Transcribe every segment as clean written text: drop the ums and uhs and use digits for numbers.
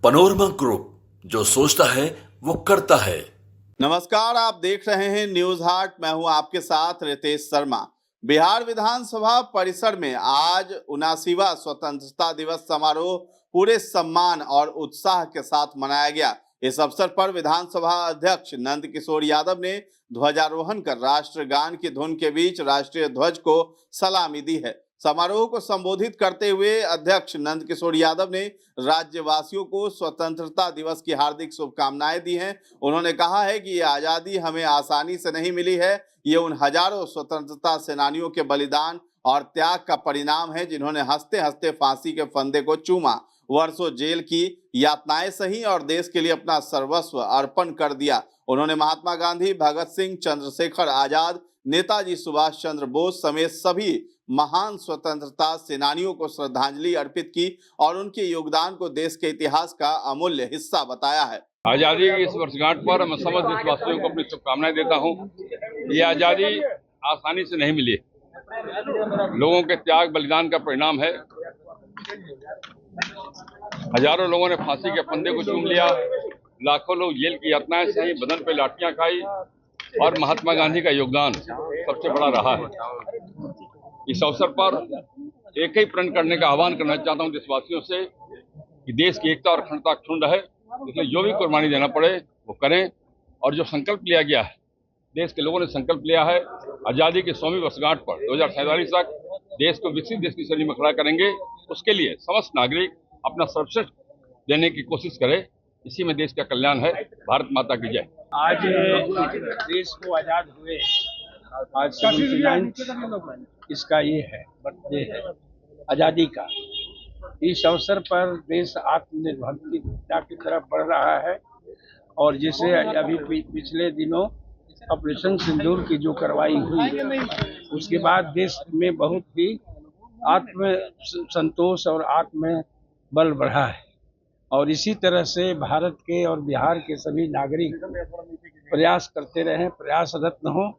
Panorama group, जो सोचता है वो करता है। नमस्कार, आप देख रहे हैं न्यूज हाट। मैं हूं आपके साथ रितेश शर्मा। बिहार विधानसभा परिसर में आज 79वां स्वतंत्रता दिवस समारोह पूरे सम्मान और उत्साह के साथ मनाया गया। इस अवसर पर विधानसभा अध्यक्ष नंद किशोर यादव ने ध्वजारोहण कर राष्ट्रगान की धुन के बीच राष्ट्रीय ध्वज को सलामी दी है। समारोह को संबोधित करते हुए अध्यक्ष नंद किशोर यादव ने राज्यवासियों को स्वतंत्रता दिवस की हार्दिक शुभकामनाएं दी हैं। उन्होंने कहा है कि ये आजादी हमें आसानी से नहीं मिली है, ये उन हजारों स्वतंत्रता सेनानियों के बलिदान और त्याग का परिणाम है जिन्होंने हंसते हंसते फांसी के फंदे को चूमा, वर्षों जेल की यातनाएं सही और देश के लिए अपना सर्वस्व अर्पण कर दिया। उन्होंने महात्मा गांधी, भगत सिंह, चंद्रशेखर आजाद, नेताजी सुभाष चंद्र बोस समेत सभी महान स्वतंत्रता सेनानियों को श्रद्धांजलि अर्पित की और उनके योगदान को देश के इतिहास का अमूल्य हिस्सा बताया है। आजादी की इस वर्षगांठ पर मैं समस्त देशवासियों को अपनी शुभकामनाएं देता हूं। ये आजादी आसानी से नहीं मिली, लोगों के त्याग बलिदान का परिणाम है। हजारों लोगों ने फांसी के फंदे को चूम लिया, लाखों लोग जेल की यातनाएं सही, बदन पे लाठियां खाई और महात्मा गांधी का योगदान सबसे बड़ा रहा है। इस अवसर पर एक ही प्रण करने का आह्वान करना चाहता हूं देशवासियों से कि देश की एकता और अखंडता अक्षुण्ण रहे, इसलिए जो भी कुर्बानी देना पड़े वो करें। और जो संकल्प लिया गया है, देश के लोगों ने संकल्प लिया है, आजादी की 100वीं वर्षगांठ पर 2047 तक देश को विकसित देश की श्रेणी में खड़ा करेंगे। उसके लिए समस्त नागरिक अपना सर्वश्रेष्ठ देने की कोशिश करें। इसी में देश का कल्याण है। भारत माता की जय। आज देश को आजाद हुए आज 79 इसका ये है बर्थडे है आजादी का। इस अवसर पर देश आत्मनिर्भरता की तरफ बढ़ रहा है और जिसे अभी पिछले दिनों ऑपरेशन सिंदूर की जो कार्रवाई हुई, उसके बाद देश में बहुत ही आत्म संतोष और आत्म बल बढ़ा है। और इसी तरह से भारत के और बिहार के सभी नागरिक प्रयास करते रहें, प्रयासरत हों,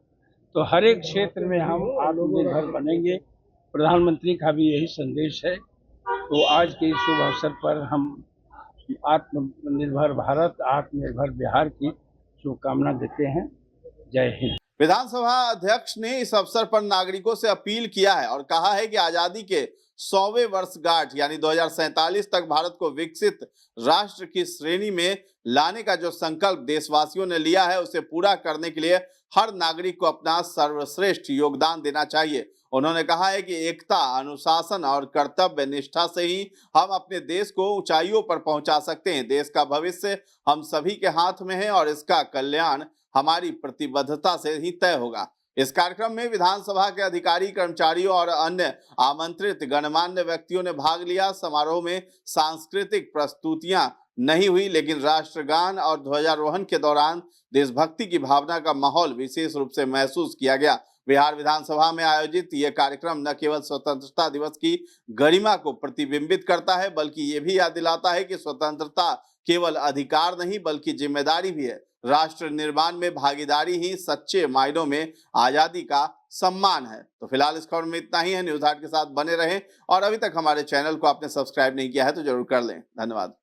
तो हर एक क्षेत्र में हम आत्मनिर्भर बनेंगे। प्रधानमंत्री का भी यही संदेश है। तो आज के इस शुभ अवसर पर हम आत्मनिर्भर भारत, आत्मनिर्भर बिहार की शुभकामना देते हैं। जय हिंद। विधानसभा अध्यक्ष ने इस अवसर पर नागरिकों से अपील किया है और कहा है कि आजादी के 100वें वर्षगांठ यानी 2047 तक भारत को विकसित राष्ट्र की श्रेणी में लाने का जो संकल्प देशवासियों ने लिया है, उसे पूरा करने के लिए हर नागरिक को अपना सर्वश्रेष्ठ योगदान देना चाहिए। उन्होंने कहा है कि एकता, अनुशासन और कर्तव्य निष्ठा से ही हम अपने देश को ऊंचाइयों पर पहुंचा सकते हैं। देश का भविष्य हम सभी के हाथ में है और इसका कल्याण हमारी प्रतिबद्धता से ही तय होगा। इस कार्यक्रम में विधानसभा के अधिकारी, कर्मचारियों और अन्य आमंत्रित गणमान्य व्यक्तियों ने भाग लिया। समारोह में सांस्कृतिक प्रस्तुतियां नहीं हुई, लेकिन राष्ट्रगान और ध्वजारोहण के दौरान देशभक्ति की भावना का माहौल विशेष रूप से महसूस किया गया। बिहार विधानसभा में आयोजित यह कार्यक्रम न केवल स्वतंत्रता दिवस की गरिमा को प्रतिबिंबित करता है, बल्कि ये भी याद दिलाता है कि स्वतंत्रता केवल अधिकार नहीं बल्कि जिम्मेदारी भी है। राष्ट्र निर्माण में भागीदारी ही सच्चे मायनों में आजादी का सम्मान है। तो फिलहाल इस खबर में इतना ही है। न्यूज हाट के साथ बने रहें और अभी तक हमारे चैनल को आपने सब्सक्राइब नहीं किया है तो जरूर कर लें। धन्यवाद।